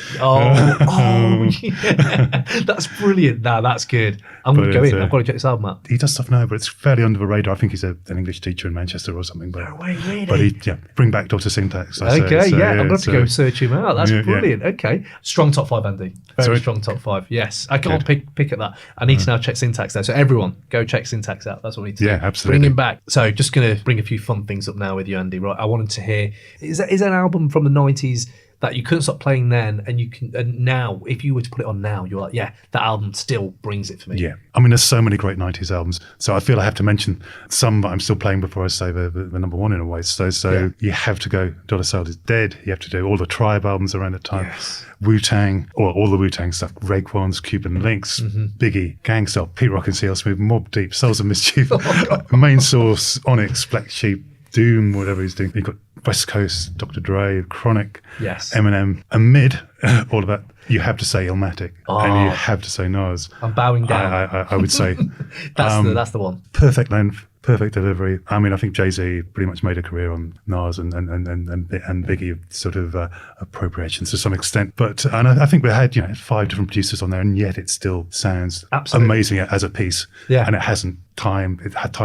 That's brilliant. Nah, that's good. I'm going to go in. I've got to check this album out. He does stuff now, but it's fairly under the radar. I think he's an English teacher in Manchester or something. But, no way, really? But bring back Dr. Syntax. I'm going to have to go search him out. That's brilliant. Okay. Strong top 5, Andy. Very strong top 5. Yes. I can't pick at that. I need to now check Syntax though. So everyone, go check Syntax out. That's what we need to do. Yeah, absolutely. Bring him back. So just going to bring a few fun things up now with you, Andy. Right. I wanted to hear, is that an album from the 90s that you couldn't stop playing then, and now, if you were to put it on now, you're like, yeah, that album still brings it for me. Yeah. I mean, there's so many great 90s albums. So I feel I have to mention some that I'm still playing before I say the number one in a way. So you have to go, Dollar Sign Is Dead. You have to do all the Tribe albums around that time. Yes. Wu-Tang, or all the Wu-Tang stuff, Raekwon's, Cuban Links, Biggie, Gang Starr, Pete Rock and CL Smooth, Mobb Deep, Souls of Mischief, Main Source, Onyx, Black Sheep, Doom, whatever he's doing. You've got West Coast, Dr. Dre, Chronic, Eminem, and mid all of that. You have to say Illmatic, and you have to say Nas. I'm bowing down. I would say that's the one. Perfect length, perfect delivery. I mean, I think Jay-Z pretty much made a career on Nas and Biggie sort of appropriations to some extent. But I think we had 5 different producers on there, and yet it still sounds amazing as a piece. Yeah, and it hasn't. Time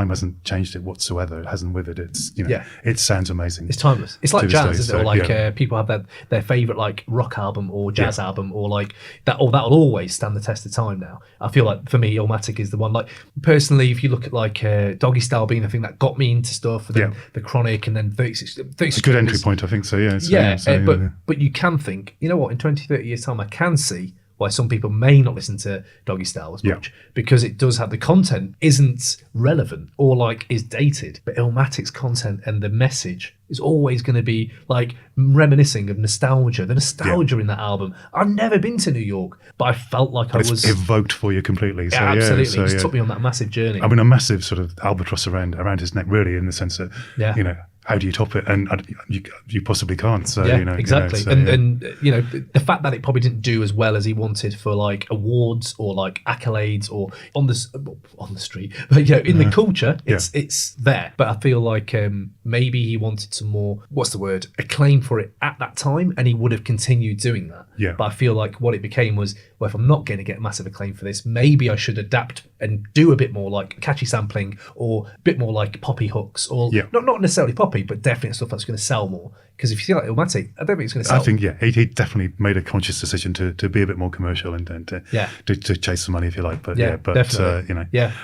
hasn't changed it whatsoever. It hasn't withered. It's it sounds amazing. It's timeless. It's like jazz, isn't it? Or like people have their favorite like rock album or jazz album or like that. Or that'll always stand the test of time. Now I feel like for me, Illmatic is the one. Like personally, if you look at like Doggy Style being the thing that got me into stuff, and then the Chronic, and then 36. It's a good entry point, I think. So but you can think, you know what? In 20, 30 years time, I can see why some people may not listen to Doggy Style as much, because it does have the content isn't relevant or like is dated, but Illmatic's content and the message is always going to be like reminiscing of nostalgia. The nostalgia in that album. I've never been to New York, but I felt like I was evoked for you completely. So, absolutely, so, it just took me on that massive journey. I mean, a massive sort of albatross around his neck, really, in the sense that how do you top it? And you possibly can't. So exactly. And the fact that it probably didn't do as well as he wanted for like awards or like accolades or on the street, but in the culture, it's there. But I feel like maybe he wanted some more, acclaim for it at that time, and he would have continued doing that. Yeah. But I feel like what it became was, well, if I'm not going to get massive acclaim for this, maybe I should adapt and do a bit more like catchy sampling or a bit more like poppy hooks or not necessarily poppy, but definitely stuff that's going to sell more. Because if you see like Illmatic, I don't think it's going to sell. I think he definitely made a conscious decision to be a bit more commercial and to chase some money, if you like. But definitely.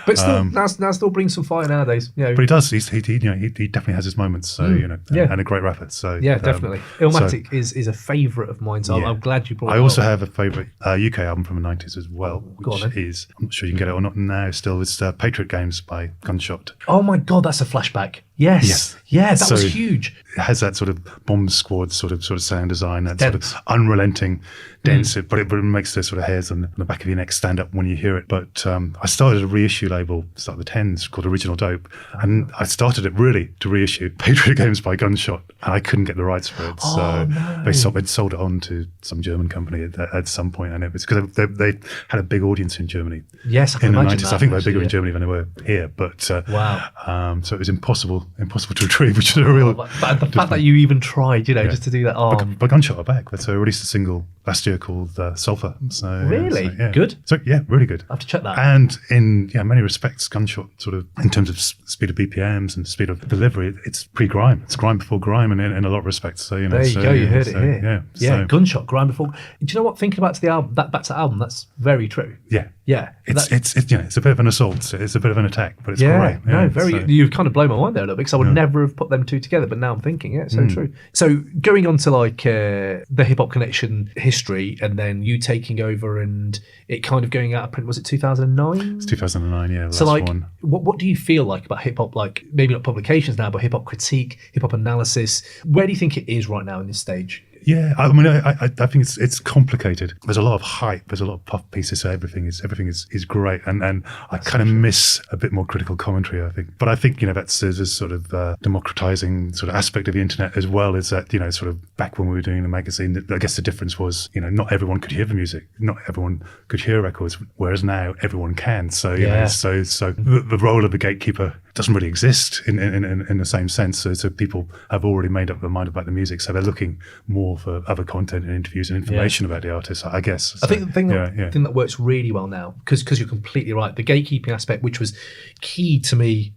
But still, now still brings some fire nowadays. But he does. He definitely has his moments. So and a great rapper. So definitely. Illmatic is a favourite of mine. So I'm glad you brought it up. I also have a favourite UK album from the 90s as well, which is, I'm not sure you can get it or not now still, it's Patriot Games by Gunshot. Oh my God, that's a flashback. Yes. Yeah, that was huge. It has that sort of Bomb Squad sort of sound design, that sort of unrelenting, dense, but it makes the sort of hairs on the back of your neck stand up when you hear it. But I started a reissue label, started the 10s, called Original Dope, and I started it really to reissue Patriot Games by Gunshot, and I couldn't get the rights for it. So they sold it on to some German company at some point, and it was because they had a big audience in Germany. Yes, I can imagine that. I think they were bigger in Germany than they were here. But so it was impossible to retrieve, which is a real. But the fact that you even tried, just to do that. But Gunshot are back. So I released a single last year called Sulphur. So really good. So really good. I have to check that. And in many respects, Gunshot sort of in terms of speed of BPMs and speed of delivery, it's pre-grime. It's grime before grime, and in a lot of respects. So there you go. You heard it here. Yeah. Gunshot, grime before. Do you know what? Thinking back to the album, back to the album, that's very true. Yeah. Yeah. It's a bit of an assault. It's a bit of an attack, but it's great. No, very. You've kind of blown my mind there a little bit, because I would never have put them two together. But now I'm thinking thinking. Yeah, so true. So going on to like the Hip Hop Connection history, and then you taking over and it kind of going out of print. Was it 2009? It's 2009. Yeah. So like, one. what do you feel like about hip hop? Like maybe not publications now, but hip hop critique, hip hop analysis. Where do you think it is right now in this stage? Yeah, I mean, I think it's complicated. There's a lot of hype. There's a lot of puff pieces. So everything is great, and I kind of miss a bit more critical commentary, I think. But I think there's this sort of democratizing sort of aspect of the internet as well. Is that sort of back when we were doing the magazine, I guess the difference was not everyone could hear the music, not everyone could hear records, whereas now everyone can. So so the role of the gatekeeper doesn't really exist in the same sense. So people have already made up their mind about the music, so they're looking more for other content and interviews and information about the artist, I guess. So, I think the thing that works really well now, because you're completely right, the gatekeeping aspect, which was key to me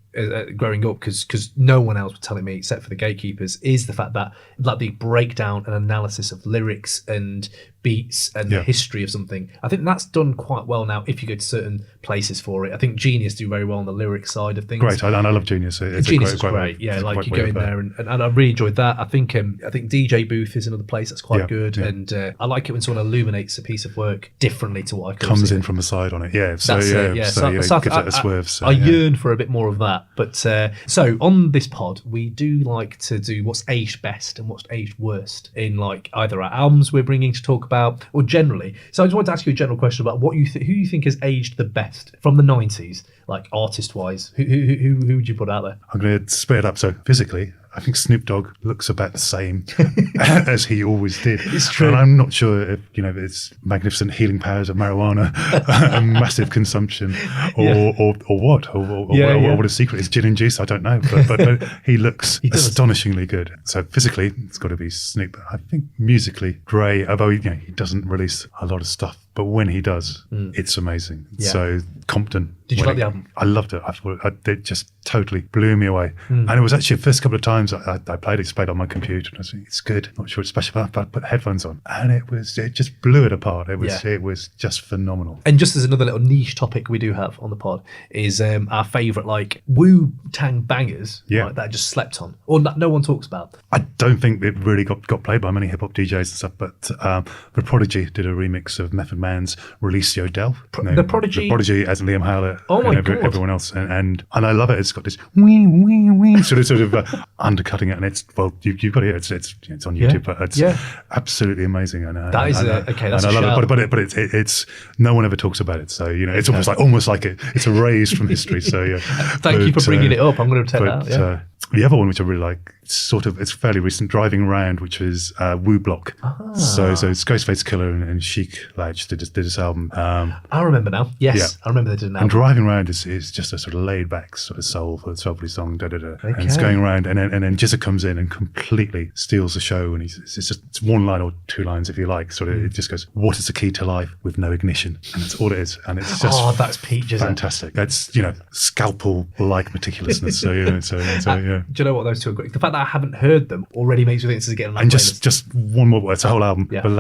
growing up, because no one else was telling me except for the gatekeepers, is the fact that like the breakdown and analysis of lyrics and beats and the history of something. I think that's done quite well now if you go to certain places for it. I think Genius do very well on the lyric side of things. Great, and I love Genius. Genius is great. Yeah, like you go in there and I really enjoyed that. I think DJ Booth is another place that's quite good, and I like it when someone illuminates a piece of work differently to what I comes in from the side on it. Yeah, so gives it a swerve. So, I yearn for a bit more of that. But so on this pod, we do like to do what's aged best and what's aged worst in like either our albums we're bringing to talk about or generally. So I just wanted to ask you a general question about who you think has aged the best from the 90s, like artist wise. Who would you put out there? I'm going to split it up. So physically, I think Snoop Dogg looks about the same as he always did. It's true. And I'm not sure if, it's magnificent healing powers of marijuana, a massive consumption, or what, or what a secret is. Gin and juice, I don't know. But he looks astonishingly good. So physically, it's got to be Snoop. I think musically, Dre, although he doesn't release a lot of stuff, but when he does, it's amazing. Yeah. So Compton. Did you like the album? I loved it. I thought it just totally blew me away. And it was actually the first couple of times I played it on my computer, and I was like, it's good. Not sure it's special, but I put headphones on, and it just blew it apart. It was just phenomenal. And just as another little niche topic we do have on the pod is our favourite like Wu-Tang bangers that just slept on or no one talks about. I don't think it really got played by many hip hop DJs and stuff, but the Prodigy did a remix of Method Man's Release Your Delf. The Prodigy as Liam Howlett and everyone else, and I love it. It's got this wee sort of undercutting it, and it's you've got to hear it. It's on YouTube, but it's absolutely amazing. And that's I love it. But it's no one ever talks about it. So it's almost like it's erased from history. So thank you for bringing it up. I'm going to take that out. The other one which I really like, it's fairly recent, Driving Around, which is Wu Block. So it's Ghostface Killer and Chic Ledge did this album. I remember now. Yes, I remember they did an album. And Driving Around is just a sort of laid back sort of soulful song. And it's going around, and then Jizza comes in and completely steals the show. And it's one line or two lines if you like. Sort of it just goes, "What is the key to life with no ignition?" And that's all it is. And it's just that's Pete Jizza. Fantastic. That's scalpel like meticulousness. So yeah. Do you know what those two are great? The fact that I haven't heard them already makes me think this is getting. And just one more. It's a whole album. Yeah. But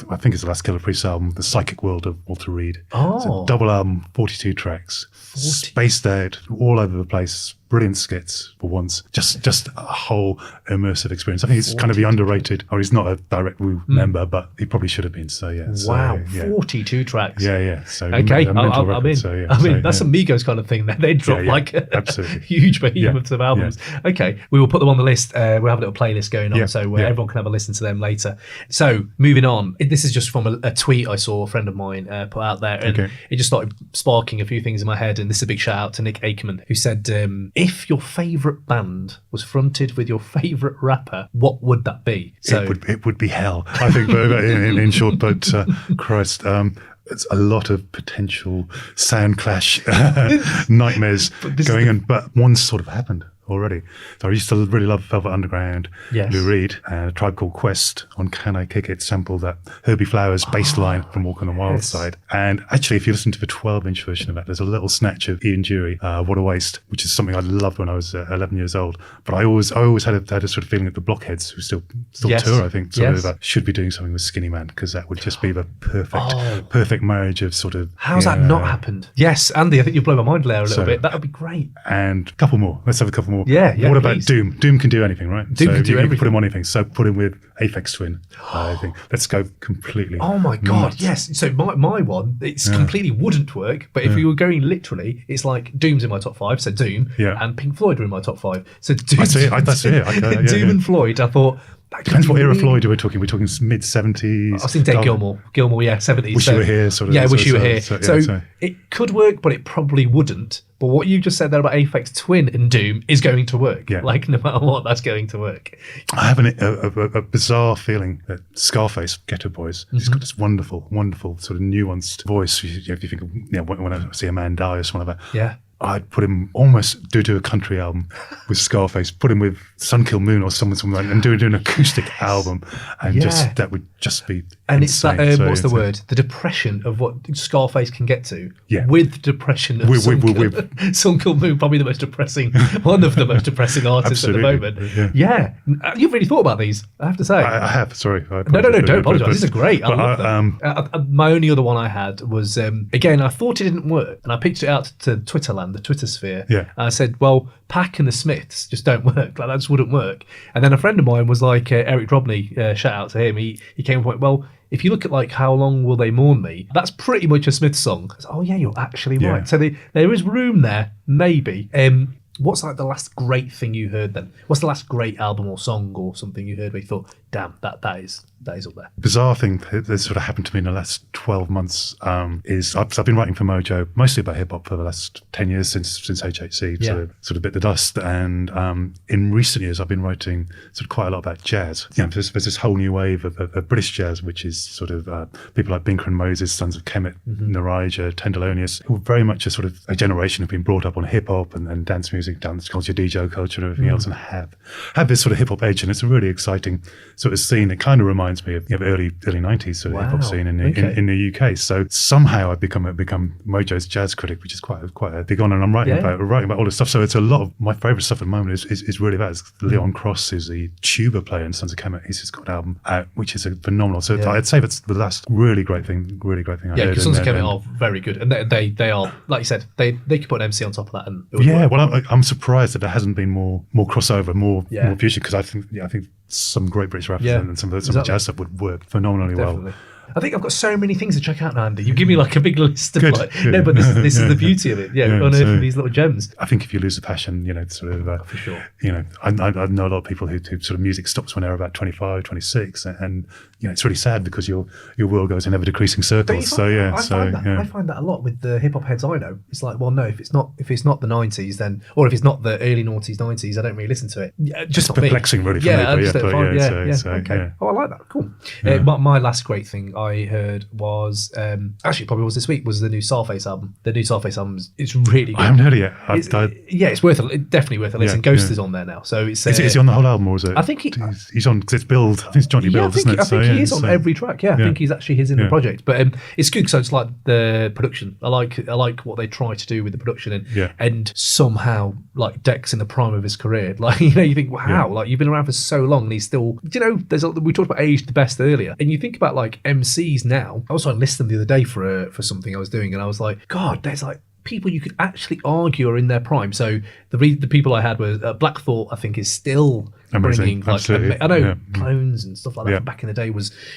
I think it's the last Killer Priest album, The Psychic World of Walter Reed. It's a double album, 42 tracks, spaced out all over the place. Brilliant skits for once. Just a whole immersive experience. I think it's kind of the underrated, or he's not a direct Wu member, but he probably should have been. So yeah. Wow, 42 tracks. Yeah. So okay, I'm in. So, that's some Migos kind of thing. They drop absolutely huge behemoths of albums. Yeah. Okay, we will put them on the list. We'll have a little playlist going on, so everyone can have a listen to them later. So moving on, this is just from a tweet I saw a friend of mine put out there, and it just started sparking a few things in my head. And this is a big shout out to Nick Akerman, who said, if your favourite band was fronted with your favourite rapper, what would that be? So it would be hell, I think, in short. But Christ, it's a lot of potential sound clash nightmares going on. But one's sort of happened already. So I used to really love Velvet Underground, Lou Reed, and A Tribe Called Quest on Can I Kick It sample that Herbie Flowers bass line from Walk on the Wild Side. And actually, if you listen to the 12-inch version of that, there's a little snatch of Ian Dury, What a Waste, which is something I loved when I was 11 years old. But I always had a sort of feeling that the Blockheads, who still tour, I think, should be doing something with Skinny Man, because that would just be the perfect marriage of sort of... How's that not happened? Yes, Andy, I think you've blown my mind there a little bit. That would be great. And a couple more. Let's have a couple more. more. Yeah, What about please. Doom? Doom can do anything, right? Doom can do you everything. can put him on anything. So put him with Aphex Twin. I think let's go completely. Oh my god, nuts. yes. So my one, it's completely wouldn't work. But if we were going literally, it's like Doom's in my top 5, so Doom, and Pink Floyd are in my top 5. So Doom, That's it. Doom and Floyd. I thought that Depends what era really- Floyd we're talking. We're talking mid 70s. I've seen Dave Gilmour, 70s. Wish You Were Here, sort of. Yeah, Wish You Were Here. So It could work, but it probably wouldn't. But what you just said there about Aphex Twin and Doom is going to work. Yeah. Like, no matter what, that's going to work. I have a bizarre feeling that Scarface, Ghetto Boys, he's got this wonderful sort of nuanced voice. If you think of, when I see a man die or something like that, Yeah. I'd put him almost do a country album with Scarface, put him with Sun Kil Moon or something like that, and do an acoustic album, and that would just be And insane. it's that, what's the word? The depression of what Scarface can get to. Yeah. With depression of Sun Kil Moon, probably the most depressing, one of the most depressing artists at the moment. Yeah. You've really thought about these, I have to say. I have, sorry. No, don't apologise. These are great. I love them. My only other one I had was, again, I thought it didn't work, and I pitched it out to Twitterland, the Twitter sphere. Yeah. And I said, well, Pack and the Smiths just don't work. Like, that just wouldn't work. And then a friend of mine was like, Eric Drobny, shout out to him. He came and went, well, if you look at like How Long Will They Mourn Me, that's pretty much a Smiths song. I was, oh yeah, you're actually right. So there is room there, maybe. What's like the last great thing you heard then? What's the last great album or song or something you heard where you thought, damn, that is up there? Bizarre thing that sort of happened to me in the last 12 months is I've been writing for Mojo mostly about hip hop for the last 10 years since HHC sort of bit the dust, and in recent years I've been writing sort of quite a lot about jazz. There's this whole new wave of British jazz, which is sort of people like Binker and Moses, Sons of Kemet, Narija, Tenderlonius, who are very much a sort of a generation who've been brought up on hip hop and dance music, dance culture, DJ culture, and everything else, and have this sort of hip hop edge, and it's a really exciting sort of scene. It kind of reminds me of early 90s sort of hip hop scene in the UK. So somehow I've become Mojo's jazz critic, which is quite a big honor. And I'm writing about all this stuff. So it's a lot of my favorite stuff at the moment is really that. It's Leon Cross, who's the tuba player in Sons of Kemet. He's just got an album out, which is a phenomenal. So I'd say that's the last really great thing I heard. Yeah, because Sons of Kemet are very good, and they are, like you said, they could put an MC on top of that, and well, I'm surprised that there hasn't been more crossover, more fusion, because I think some great British rappers and some of the jazz stuff would work phenomenally well. I think I've got so many things to check out now, Andy. You give me like a big list of Good. No, but this is the beauty of it. Unearthing these little gems. I think if you lose the passion, sort of for sure. I know a lot of people who sort of music stops when they're about 25, 26, and it's really sad because your world goes in ever decreasing circles. I find that a lot with the hip hop heads I know. It's like, well, no, if it's not the 90s, then, or if it's not the early noughties, 90s, I don't really listen to it. Just it's perplexing, really. For me, okay. Oh, I like that. Cool. My last great thing I heard was actually probably was this week was the new Scarface album. The new Scarface album is really good. I haven't heard it yet. It's definitely worth a listen. Ghost is on there now, so it's. Is he on the whole album, or is it? I think he's on because it's Build. I think it's Johnny Build, isn't it? I think he is on every track. I think he's actually in the project, but it's good because it's like the production. I like what they try to do with the production, and somehow like Dex in the prime of his career. Like you think, wow, like you've been around for so long, and he's still. We talked about age the best earlier, and you think about like MCs now. I was trying to list them the other day for something I was doing, and I was like, God, there's like people you could actually argue are in their prime. So the people I had were Black Thought. I think is still bringing like I know Clones and stuff like that from back in the day.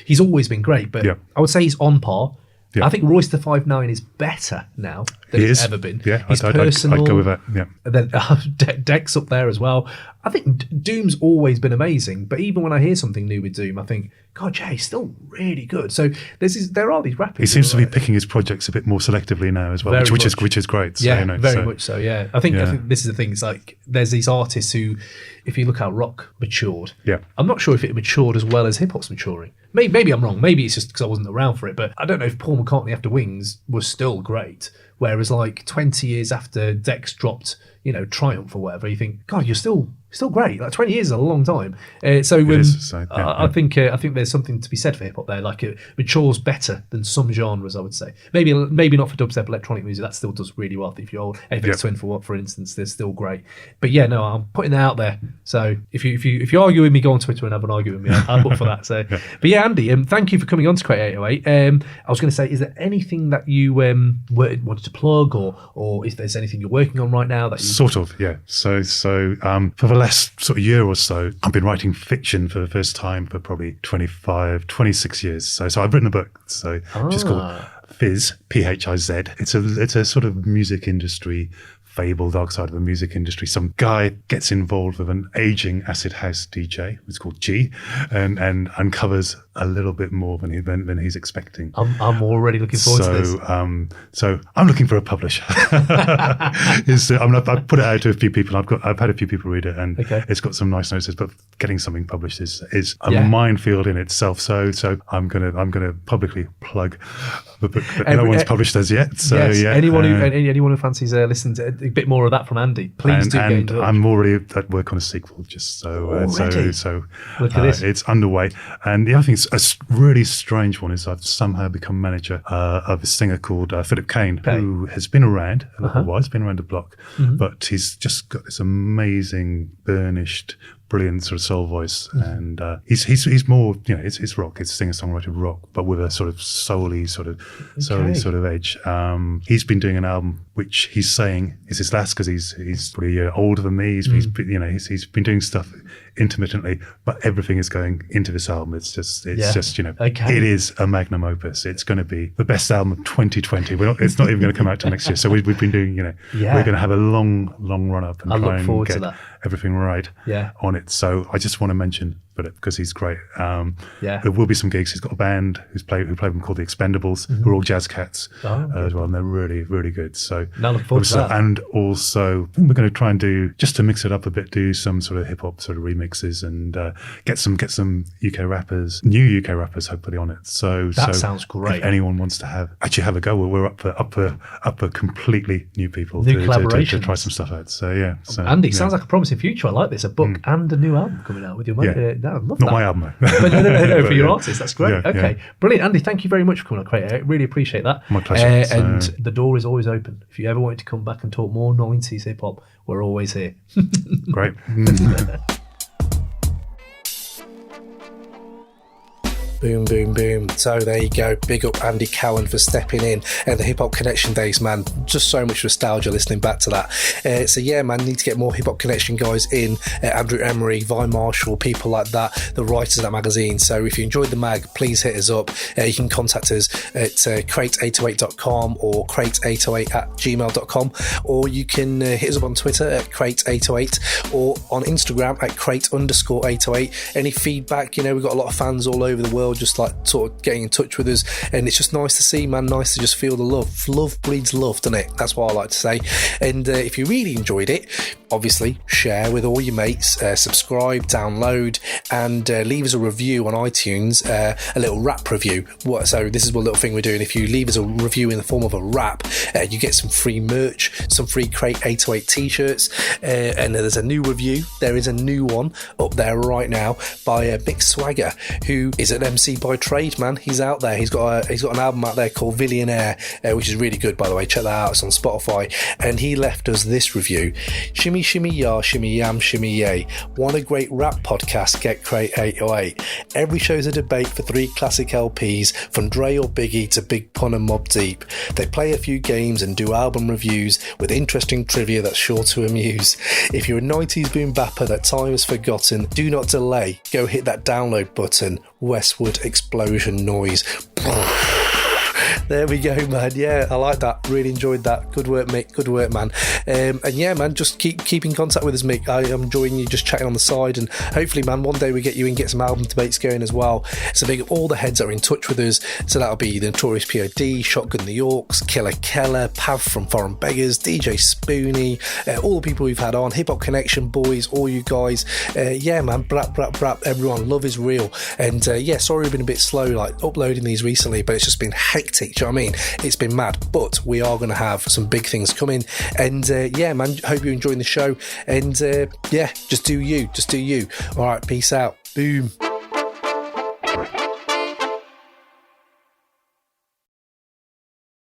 He's always been great, but I would say he's on par. I think Royce the 5'9" is better now than he's ever been. Yeah, he's personal. I'd go with that. Yeah. And then Dex up there as well. I think Doom's always been amazing, but even when I hear something new with Doom, I think, God, he's still really good. So there are these rappers. He seems to be picking his projects a bit more selectively now as well, which is great. So, very much so. Yeah, I think this is the thing. It's like there's these artists who, if you look how rock matured, I'm not sure if it matured as well as hip hop's maturing. Maybe I'm wrong. Maybe it's just because I wasn't around for it. But I don't know if Paul McCartney after Wings was still great. Whereas like 20 years after Dex dropped, Triumph or whatever, you think, God, you're still still great. Like 20 years is a long time. I think there's something to be said for hip hop there. Like it matures better than some genres, I would say. Maybe not for dubstep, electronic music. That still does really well. If you're old, Aphex Twin for instance, they're still great. But yeah, no, I'm putting that out there. So if you argue with me, go on Twitter and have an argument with me. I'm up for that. So, but yeah, Andy, thank you for coming on to Crate 808. I was going to say, is there anything that you wanted to plug, or if there's anything you're working on right now that you... Sort of, yeah. So for the last sort of year or so, I've been writing fiction for the first time for probably 26 years. So I've written a book, which is called Phiz, P-H-I-Z. It's a sort of music industry fable, dark side of the music industry. Some guy gets involved with an aging acid house DJ, who's called G, and uncovers a little bit more than he's expecting. I'm already looking forward to this. So I'm looking for a publisher. I've put it out to a few people. I've had a few people read it, and it's got some nice notes. But getting something published is a minefield in itself. So I'm gonna publicly plug the book that no one's published as yet. So anyone who fancies listening to a bit more of that from Andy, please do get in touch. I'm already at work on a sequel, just look at this. It's underway. And the other thing, a really strange one, is I've somehow become manager of a singer called Philip Kane, who has been around a little while. He's been around the block, but he's just got this amazing burnished, brilliant sort of soul voice, and he's more, it's rock, it's singer-songwriter rock, but with a sort of soul-y sort of edge. He's been doing an album which he's saying is his last, because he's probably a year older than me. He's been doing stuff intermittently, but everything is going into this album. It is a magnum opus. It's going to be the best album of 2020. It's not even going to come out till next year. So we've been doing, we're going to have a long run up and try and get everything right on it. So I just want to mention Philip, because he's great. There will be some gigs. He's got a band who play them called the Expendables, who are all jazz cats as well, and they're really, really good. So now look forward to that. And also, we're going to try and do, just to mix it up a bit, do some sort of hip hop sort of remixes, and get some UK rappers, new UK rappers, hopefully on it. So that sounds great. If anyone wants to have a go, we're up for completely new people, new collaborations, to try some stuff out. So yeah. So, Andy, sounds like a promising future. I like this. A book and a new album coming out with your mate. I love Not that. my album, but no, for your artist. That's great. Brilliant, Andy. Thank you very much for coming on Crate. I really appreciate that. My pleasure. And the door is always open. If you ever wanted to come back and talk more 90s hip hop, we're always here. Great. Boom, boom, boom. So there you go. Big up Andy Cowan for stepping in. And the Hip Hop Connection days, man. Just so much nostalgia listening back to that. So yeah, man, need to get more Hip Hop Connection guys in. Andrew Emery, Vi Marshall, people like that, the writers of that magazine. So if you enjoyed the mag, please hit us up. You can contact us at crate808.com or crate808@gmail.com, or you can hit us up on Twitter at crate808 or on Instagram at crate_808. Any feedback, we've got a lot of fans all over the world just like sort of getting in touch with us, and it's just nice to see, man. Nice to just feel the love breeds love, doesn't it? That's what I like to say. And if you really enjoyed it, obviously share with all your mates, subscribe, download, and leave us a review on iTunes, a little rap review. So this is one little thing we're doing. If you leave us a review in the form of a rap, you get some free merch, some free Crate 808 t-shirts, and there's a new review. There is a new one up there right now by Mick Swagger, who is an MC by trade, man. He's out there. He's got an album out there called Billionaire, which is really good, by the way. Check that out. It's on Spotify. And he left us this review: shimmy shimmy ya, shimmy yam, shimmy yay. Want a great rap podcast? Get Crate 808. Every show's a debate for 3 classic LPs, from Dre or Biggie to Big Pun and Mobb Deep. They play a few games and do album reviews with interesting trivia that's sure to amuse. If you're a 90s boom bapper that time has forgotten, do not delay. Go hit that download button. Westwood explosion noise. There we go, man. Yeah, I like that. Really enjoyed that. Good work, Mick. Good work, man. And yeah, man, just keep in contact with us, Mick. I am enjoying you just chatting on the side, and hopefully, man, one day we get you in, get some album debates going as well. So big up all the heads that are in touch with us. So that'll be the Notorious P.O.D., Shotgun the Yorks, Killer Keller, Pav from Foreign Beggars, DJ Spoonie, all the people we've had on, Hip Hop Connection boys, all you guys. Yeah, man, brap, everyone. Love is real. And yeah, sorry we've been a bit slow, like uploading these recently, but it's just been hectic hectic. Do you know what I mean? It's been mad, but we are going to have some big things coming. And yeah, man, hope you're enjoying the show. And yeah, just do you. All right, peace out. Boom.